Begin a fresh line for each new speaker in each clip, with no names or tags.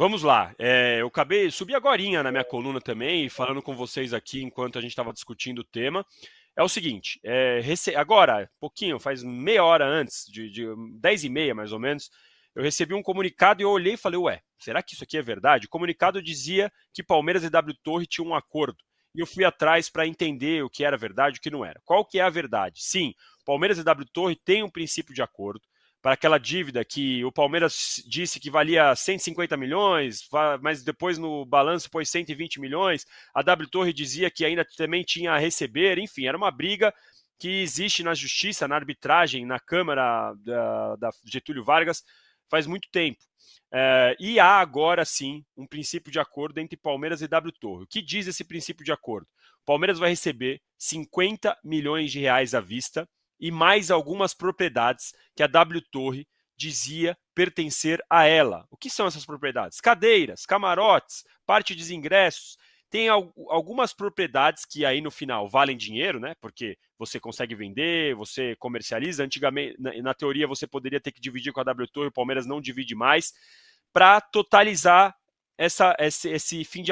Vamos lá. Eu subi agorinha na minha coluna também, falando com vocês aqui enquanto a gente estava discutindo o tema. É o seguinte, agora, pouquinho, faz meia hora antes, de 10h30 mais ou menos, eu recebi um comunicado e eu olhei e falei, ué, será que isso aqui é verdade? O comunicado dizia que Palmeiras e W Torre tinham um acordo. E eu fui atrás para entender o que era verdade e o que não era. Qual que é a verdade? Sim, Palmeiras e W Torre têm um princípio de acordo para aquela dívida que o Palmeiras disse que valia 150 milhões, mas depois no balanço pôs 120 milhões. A W Torre dizia que ainda também tinha a receber, enfim, era uma briga que existe na justiça, na arbitragem, na Câmara da Getúlio Vargas faz muito tempo. E há agora sim um princípio de acordo entre Palmeiras e W Torre. O que diz esse princípio de acordo? O Palmeiras vai receber 50 milhões de reais à vista e mais algumas propriedades que a W Torre dizia pertencer a ela. O que são essas propriedades? Cadeiras, camarotes, parte dos ingressos. Tem algumas propriedades que aí no final valem dinheiro, né? Porque você consegue vender, você comercializa. Antigamente, na teoria, você poderia ter que dividir com a W Torre, o Palmeiras não divide mais, para totalizar esse fim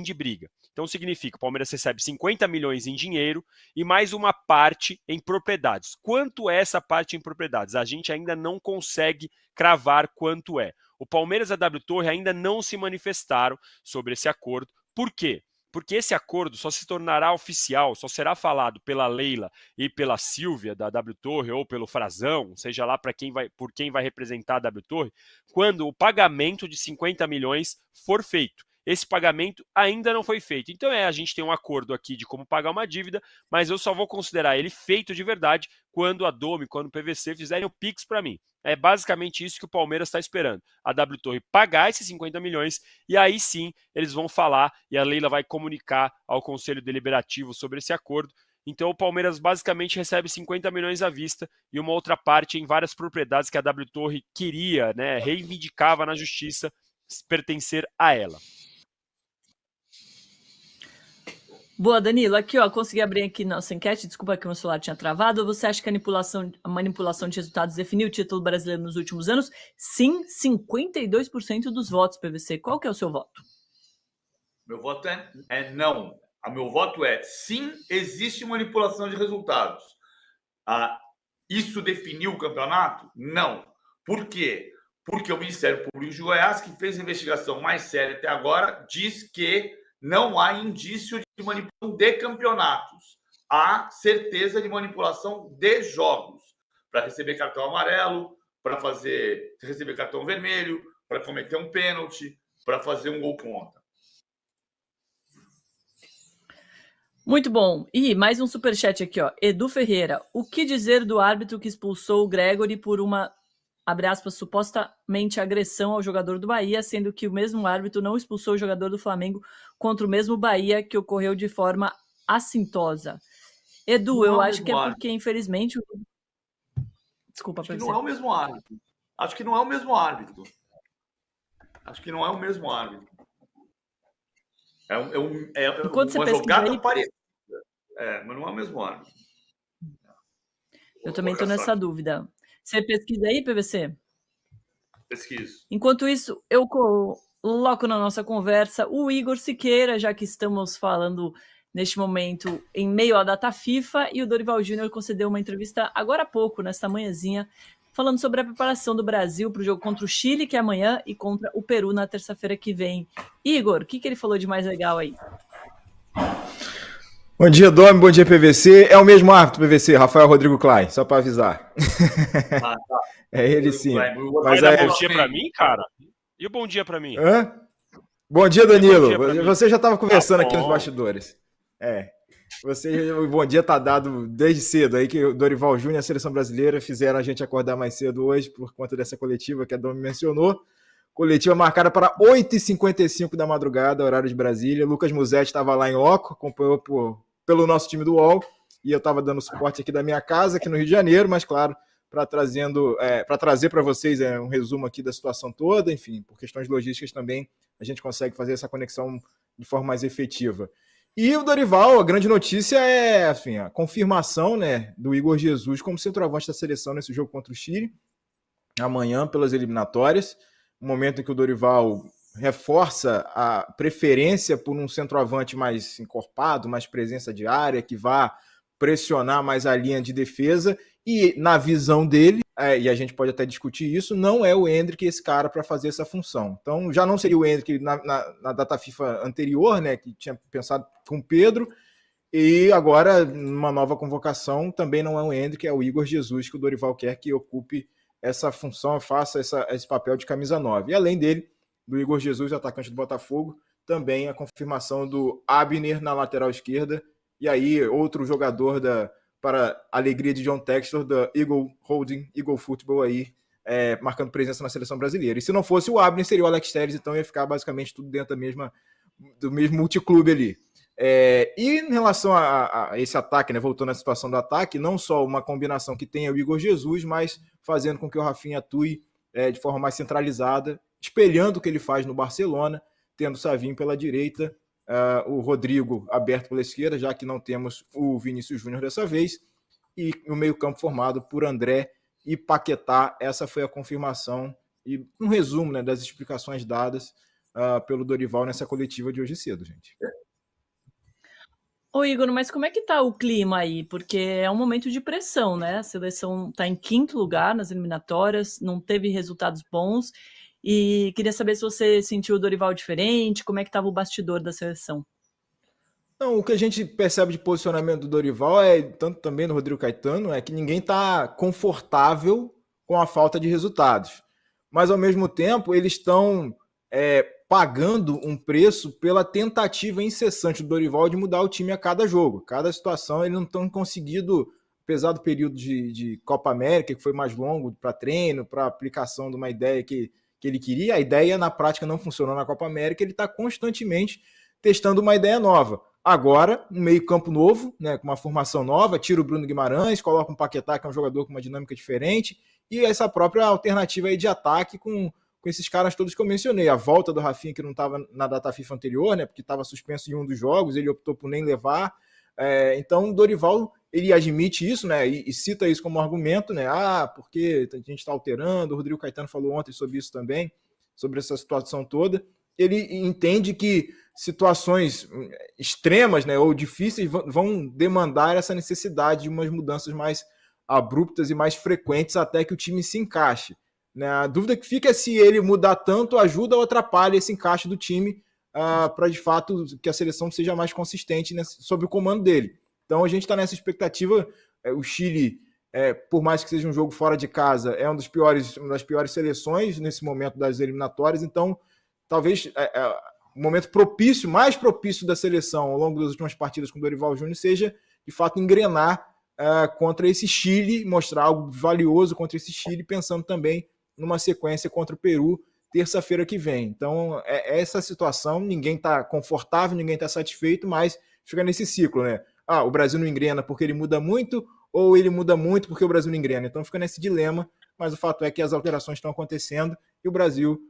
de briga. Então significa que o Palmeiras recebe 50 milhões em dinheiro e mais uma parte em propriedades. Quanto é essa parte em propriedades? A gente ainda não consegue cravar quanto é. O Palmeiras e a W Torre ainda não se manifestaram sobre esse acordo. Por quê? Porque esse acordo só se tornará oficial, só será falado pela Leila e pela Silvia da W Torre ou pelo Frazão, seja lá por quem vai representar a W Torre, quando o pagamento de 50 milhões for feito. Esse pagamento ainda não foi feito. Então a gente tem um acordo aqui de como pagar uma dívida, mas eu só vou considerar ele feito de verdade quando a Domi, quando o PVC fizerem o Pix para mim. É basicamente isso que o Palmeiras está esperando. A W Torre pagar esses 50 milhões e aí sim eles vão falar e a Leila vai comunicar ao Conselho Deliberativo sobre esse acordo. Então o Palmeiras basicamente recebe 50 milhões à vista e uma outra parte em várias propriedades que a W Torre queria, né, reivindicava na justiça pertencer a ela.
Boa, Danilo. Aqui, ó, consegui abrir aqui nossa enquete. Desculpa que meu celular tinha travado. Ou você acha que a manipulação de resultados definiu o título brasileiro nos últimos anos? Sim, 52% dos votos, PVC. Qual que é o seu voto?
Meu voto é não. O meu voto é sim, existe manipulação de resultados. Isso definiu o campeonato? Não. Por quê? Porque o Ministério Público de Goiás, que fez a investigação mais séria até agora, diz que não há indício de manipulação de campeonatos. Há certeza de manipulação de jogos. Para receber cartão amarelo, para receber cartão vermelho, para cometer um pênalti, para fazer um gol contra.
Muito bom. E mais um superchat aqui, ó. Edu Ferreira. O que dizer do árbitro que expulsou o Gregory por uma, abre aspas, supostamente agressão ao jogador do Bahia, sendo que o mesmo árbitro não expulsou o jogador do Flamengo contra o mesmo Bahia, que ocorreu de forma assintosa? Edu, eu acho que é porque, infelizmente... Desculpa,
acho que não é o mesmo árbitro. Acho que não é o mesmo árbitro. É uma jogada parecida. Mas não é o mesmo árbitro.
Eu também estou nessa dúvida. Você pesquisa aí, PVC?
Pesquiso.
Enquanto isso, eu coloco na nossa conversa o Igor Siqueira, já que estamos falando neste momento em meio à data FIFA, e o Dorival Júnior concedeu uma entrevista agora há pouco, nesta manhãzinha, falando sobre a preparação do Brasil para o jogo contra o Chile, que é amanhã, e contra o Peru na terça-feira que vem. Igor, o que ele falou de mais legal aí?
Bom dia, Domi, bom dia, PVC. É o mesmo árbitro, PVC, Rafael Rodrigo Klein, só para avisar.
Tá.
É ele sim.
Mas bom dia para mim, cara? E o bom dia para mim?
Hã? Bom dia, Danilo. Você já estava conversando aqui nos bastidores. O bom dia tá dado desde cedo aí, que o Dorival Júnior e a Seleção Brasileira fizeram a gente acordar mais cedo hoje por conta dessa coletiva que a Domi mencionou. Coletiva marcada para 8h55 da madrugada, horário de Brasília. Lucas Musetti estava lá em loco, acompanhou pelo nosso time do UOL, e eu estava dando suporte aqui da minha casa, aqui no Rio de Janeiro, mas claro, para trazer para vocês um resumo aqui da situação toda, enfim, por questões logísticas também a gente consegue fazer essa conexão de forma mais efetiva. E o Dorival, a grande notícia é a confirmação, né, do Igor Jesus como centroavante da seleção nesse jogo contra o Chile, amanhã pelas eliminatórias, um momento em que o Dorival reforça a preferência por um centroavante mais encorpado, mais presença de área, que vá pressionar mais a linha de defesa, e na visão dele, e a gente pode até discutir isso, não é o Endrick esse cara para fazer essa função. Então já não seria o Endrick na data FIFA anterior, né, que tinha pensado com o Pedro, e agora, numa nova convocação, também não é o Endrick, é o Igor Jesus, que o Dorival quer que ocupe essa função, faça esse papel de camisa 9. E além dele, do Igor Jesus, atacante do Botafogo, também a confirmação do Abner na lateral esquerda, e aí outro jogador para a alegria de John Textor, da Eagle Holding, Eagle Football aí, marcando presença na seleção brasileira. E se não fosse o Abner, seria o Alex Telles, então ia ficar basicamente tudo dentro do mesmo multiclube ali. E em relação a esse ataque, né, voltando à situação do ataque, não só uma combinação que tenha o Igor Jesus, mas fazendo com que o Rafinha atue de forma mais centralizada, espelhando o que ele faz no Barcelona, tendo o Savinho pela direita, o Rodrigo aberto pela esquerda, já que não temos o Vinícius Júnior dessa vez, e o meio-campo formado por André e Paquetá. Essa foi a confirmação e um resumo, né, das explicações dadas pelo Dorival nessa coletiva de hoje cedo, gente.
Ô Igor, mas como é que tá o clima aí? Porque é um momento de pressão, né? A seleção tá em 5º lugar nas eliminatórias, não teve resultados bons, e queria saber se você sentiu o Dorival diferente, como é que tava o bastidor da seleção?
Não, o que a gente percebe de posicionamento do Dorival, tanto também no Rodrigo Caetano, é que ninguém está confortável com a falta de resultados. Mas, ao mesmo tempo, eles estão pagando um preço pela tentativa incessante do Dorival de mudar o time a cada jogo. Cada situação, eles não estão conseguindo, apesar do período de Copa América, que foi mais longo para treino, para aplicação de uma ideia que ele queria, a ideia na prática não funcionou na Copa América, ele está constantemente testando uma ideia nova. Agora, um meio-campo novo, né, com uma formação nova, tira o Bruno Guimarães, coloca um Paquetá, que é um jogador com uma dinâmica diferente, e essa própria alternativa aí de ataque com esses caras todos que eu mencionei. A volta do Rafinha, que não estava na data FIFA anterior, né, porque estava suspenso em um dos jogos, ele optou por nem levar. Então, o Dorival, ele admite isso, né, e cita isso como argumento, né, porque a gente está alterando, o Rodrigo Caetano falou ontem sobre isso também, sobre essa situação toda. Ele entende que situações extremas, né, ou difíceis vão demandar essa necessidade de umas mudanças mais abruptas e mais frequentes até que o time se encaixe. Né? A dúvida que fica é se ele mudar tanto ajuda ou atrapalha esse encaixe do time para, de fato, que a seleção seja mais consistente sob o comando dele. Então a gente está nessa expectativa. O Chile, por mais que seja um jogo fora de casa, é uma das piores seleções nesse momento das eliminatórias, então talvez o momento mais propício da seleção ao longo das últimas partidas com o Dorival Júnior seja, de fato, engrenar contra esse Chile, mostrar algo valioso contra esse Chile, pensando também numa sequência contra o Peru, terça-feira que vem. Então, essa situação, ninguém está confortável, ninguém está satisfeito, mas fica nesse ciclo, né? O Brasil não engrena porque ele muda muito, ou ele muda muito porque o Brasil não engrena. Então, fica nesse dilema, mas o fato é que as alterações estão acontecendo e o Brasil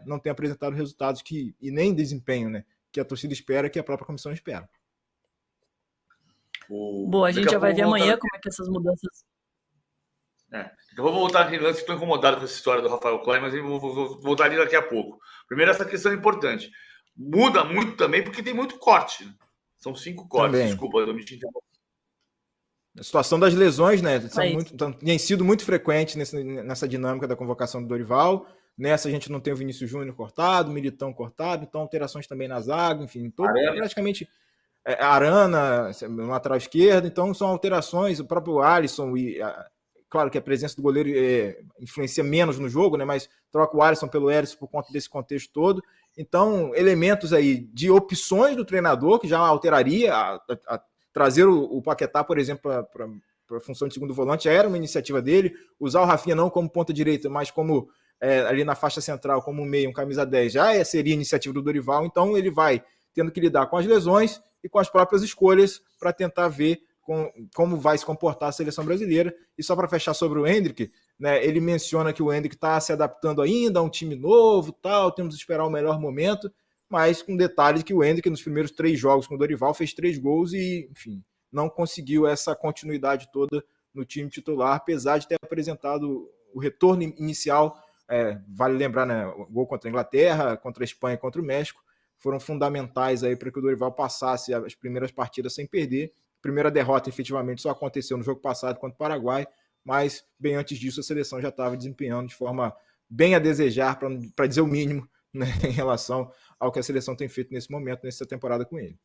não tem apresentado resultados e nem desempenho, né, que a torcida espera, que a própria comissão espera.
Boa, a gente já vai ver amanhã como é que essas mudanças...
Eu vou voltar aqui, estou incomodado com essa história do Rafael Klein, mas eu vou voltar ali daqui a pouco. Primeiro, essa questão é importante. Muda muito também porque tem muito corte. Né? São 5 cortes, também. Desculpa, eu me entendi.
A situação das lesões, né, tem sido muito frequente nessa dinâmica da convocação do Dorival. Nessa a gente não tem o Vinícius Júnior cortado, o Militão cortado, então alterações também na zaga, enfim, praticamente Arana, no lateral esquerdo, então são alterações, o próprio Alisson, claro que a presença do goleiro influencia menos no jogo, né, mas troca o Alisson pelo Erisson por conta desse contexto todo, então elementos aí de opções do treinador, que já alteraria, trazer o Paquetá, por exemplo, para a função de segundo volante, já era uma iniciativa dele, usar o Rafinha não como ponta direita, mas como ali na faixa central, como meio, um camisa 10, já seria iniciativa do Dorival, então ele vai tendo que lidar com as lesões e com as próprias escolhas para tentar ver como vai se comportar a seleção brasileira. E só para fechar sobre o Endrick, né, ele menciona que o Endrick está se adaptando ainda a um time novo, tal, temos que esperar o melhor momento, mas com detalhe de que o Endrick, nos primeiros 3 jogos com o Dorival, fez 3 gols e, enfim, não conseguiu essa continuidade toda no time titular, apesar de ter apresentado o retorno inicial vale lembrar, né, o gol contra a Inglaterra, contra a Espanha, contra o México, foram fundamentais aí para que o Dorival passasse as primeiras partidas sem perder. A primeira derrota, efetivamente, só aconteceu no jogo passado contra o Paraguai, mas bem antes disso a seleção já estava desempenhando de forma bem a desejar, para dizer o mínimo, né, em relação ao que a seleção tem feito nesse momento, nessa temporada com ele.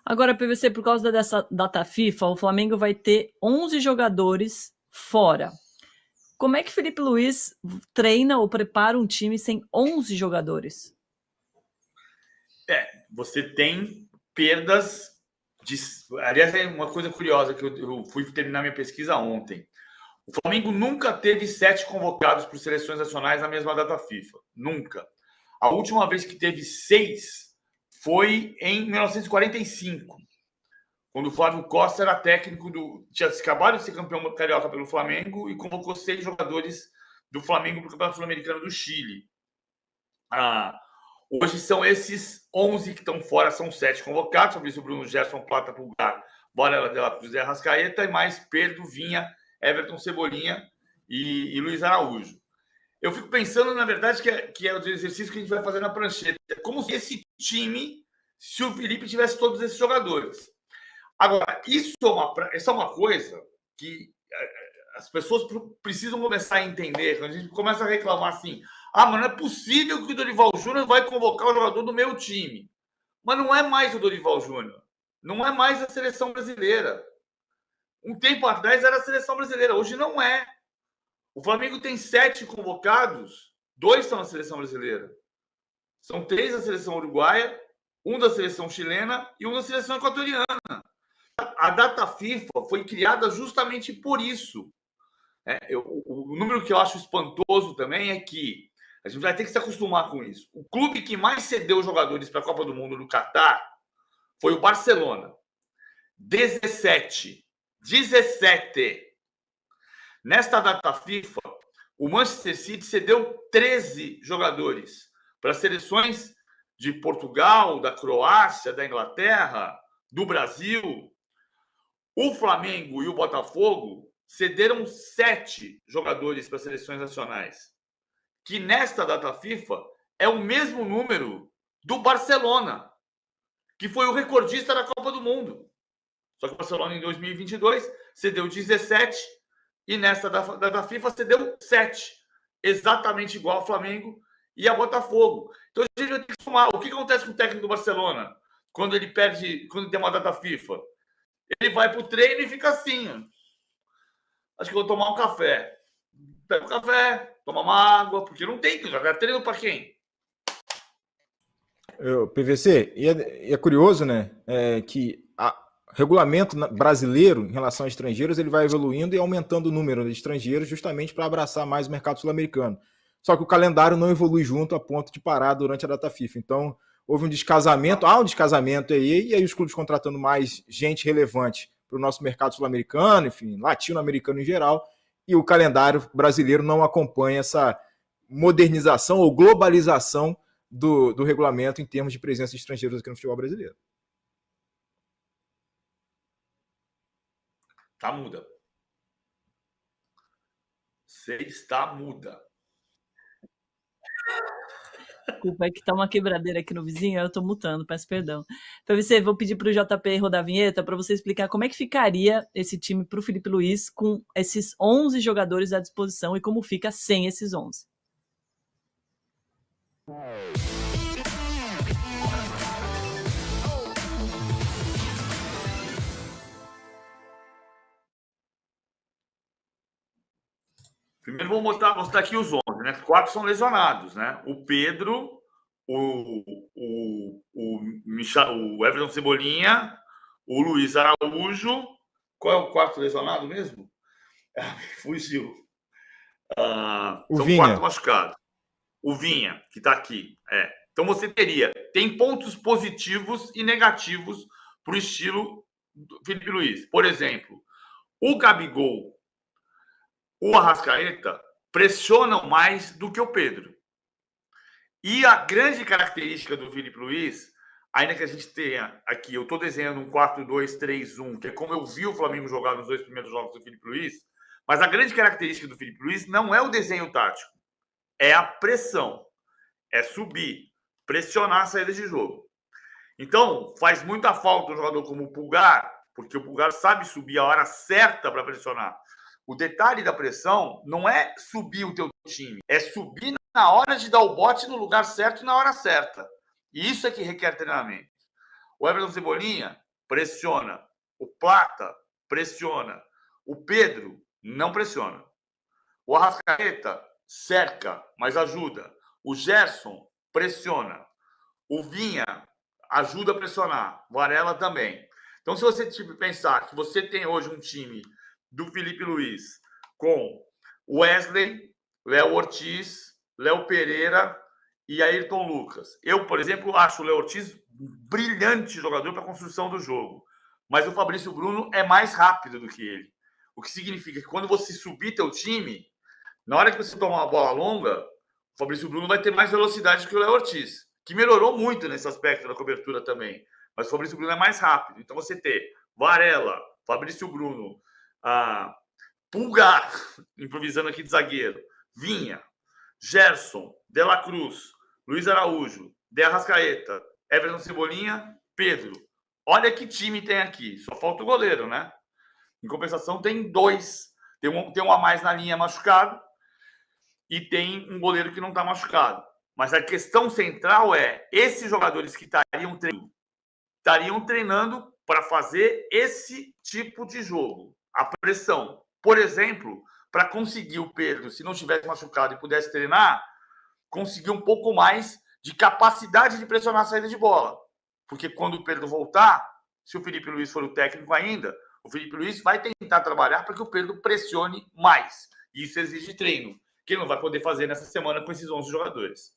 Agora, PVC, por causa dessa data FIFA, o Flamengo vai ter 11 jogadores fora. Como é que Felipe Luiz treina ou prepara um time sem 11 jogadores?
Você tem perdas de... Aliás, é uma coisa curiosa que eu fui terminar minha pesquisa ontem. O Flamengo nunca teve 7 convocados por seleções nacionais na mesma data FIFA. Nunca. A última vez que teve 6 foi em 1945, quando o Flávio Costa era técnico tinha acabado de ser campeão carioca pelo Flamengo e convocou 6 jogadores do Flamengo para o Campeonato Sul-Americano do Chile. Hoje são esses 11 que estão fora, são 7 convocados. Fabrício Bruno, Gerson, Plata, Pulgar, Borella de la Cruz, Arrascaeta, e mais Pedro, Vinha, Everton, Cebolinha e Luiz Araújo. Eu fico pensando, na verdade, que é o exercício que a gente vai fazer na prancheta. Como se esse time, se o Felipe tivesse todos esses jogadores. Agora, isso é uma coisa que as pessoas precisam começar a entender. Quando a gente começa a reclamar assim, mas não é possível que o Dorival Júnior vai convocar o jogador do meu time. Mas não é mais o Dorival Júnior. Não é mais a seleção brasileira. Um tempo atrás era a seleção brasileira. Hoje não é. O Flamengo tem 7 convocados. 2 são na seleção brasileira. São 3 da seleção uruguaia, 1 da seleção chilena e 1 da seleção equatoriana. A data FIFA foi criada justamente por isso. O número que eu acho espantoso também é que a gente vai ter que se acostumar com isso. O clube que mais cedeu jogadores para a Copa do Mundo no Catar foi o Barcelona. 17. Nesta data FIFA, o Manchester City cedeu 13 jogadores para seleções de Portugal, da Croácia, da Inglaterra, do Brasil. O Flamengo e o Botafogo cederam 7 jogadores para seleções nacionais, que nesta data FIFA é o mesmo número do Barcelona, que foi o recordista da Copa do Mundo. Só que o Barcelona, em 2022, cedeu 17 e nesta data FIFA cedeu 7. Exatamente igual ao Flamengo e a Botafogo. Então a gente vai ter que somar. O que acontece com o técnico do Barcelona quando ele perde, quando tem uma data FIFA? Ele vai para o treino e fica assim. Acho que vou tomar um café. Pega um café, toma uma água, porque não tem que jogar treino para quem?
PVC, é curioso, né, que o regulamento brasileiro em relação a estrangeiros ele vai evoluindo e aumentando o número de estrangeiros justamente para abraçar mais o mercado sul-americano. Só que o calendário não evolui junto a ponto de parar durante a data FIFA. Então, houve um descasamento, há um descasamento aí, e aí os clubes contratando mais gente relevante para o nosso mercado sul-americano, enfim, latino-americano em geral, e o calendário brasileiro não acompanha essa modernização ou globalização do regulamento em termos de presença de estrangeiros aqui no futebol brasileiro.
Tá muda. Você está muda.
Desculpa, é que tá uma quebradeira aqui no vizinho, eu tô mutando, peço perdão. PVC, vou pedir pro JP rodar a vinheta para você explicar como é que ficaria esse time pro Felipe Luiz com esses 11 jogadores à disposição e como fica sem esses 11.
Primeiro vou mostrar aqui os 11, né? 4 são lesionados, né? O Pedro, o Everton Cebolinha, o Luiz Araújo. Qual é o 4 lesionado mesmo? Fugiu. São
Vinha.
4 machucados. O Vinha, que está aqui. Então você tem pontos positivos e negativos para o estilo do Felipe Luiz. Por exemplo, o Gabigol, o Arrascaeta pressionam mais do que o Pedro. E a grande característica do Felipe Luiz, ainda que a gente tenha aqui, eu estou desenhando um 4-2-3-1, que é como eu vi o Flamengo jogar nos 2 primeiros jogos do Felipe Luiz, Mas a grande característica do Felipe Luiz não é o desenho tático, é a pressão. É subir, pressionar a saída de jogo. Então, faz muita falta um jogador como o Pulgar, porque o Pulgar sabe subir a hora certa para pressionar. O detalhe da pressão não é subir o teu time, é subir na hora de dar o bote no lugar certo e na hora certa. E isso é que requer treinamento. O Everton Cebolinha pressiona. O Plata pressiona. O Pedro não pressiona. O Arrascaeta cerca, mas ajuda. O Gerson pressiona. O Vinha ajuda a pressionar. Varela também. Então, se você pensar que você tem hoje um time do Felipe Luiz com Wesley, Léo Ortiz, Léo Pereira e Ayrton Lucas. Eu, por exemplo, acho o Léo Ortiz um brilhante jogador para a construção do jogo. Mas o Fabrício Bruno é mais rápido do que ele. O que significa que quando você subir teu time, na hora que você tomar uma bola longa, o Fabrício Bruno vai ter mais velocidade que o Léo Ortiz, que melhorou muito nesse aspecto da cobertura também. Mas o Fabrício Bruno é mais rápido. Então você ter Varela, Fabrício Bruno, Pulgar, improvisando aqui de zagueiro, Vinha, Gerson, De La Cruz, Luiz Araújo, De Arrascaeta, Everton Cebolinha, Pedro. Olha que time tem aqui. Só falta o goleiro, né? Em compensação, tem dois. Tem um a mais na linha machucado e tem um goleiro que não está machucado. Mas a questão central é esses jogadores que estariam treinando para fazer esse tipo de jogo. A pressão. Por exemplo, para conseguir o Pedro, se não tivesse machucado e pudesse treinar, conseguir um pouco mais de capacidade de pressionar a saída de bola. Porque quando o Pedro voltar, se o Felipe Luiz for o técnico ainda, o Felipe Luiz vai tentar trabalhar para que o Pedro pressione mais. E isso exige treino, que ele não vai poder fazer nessa semana com esses 11 jogadores.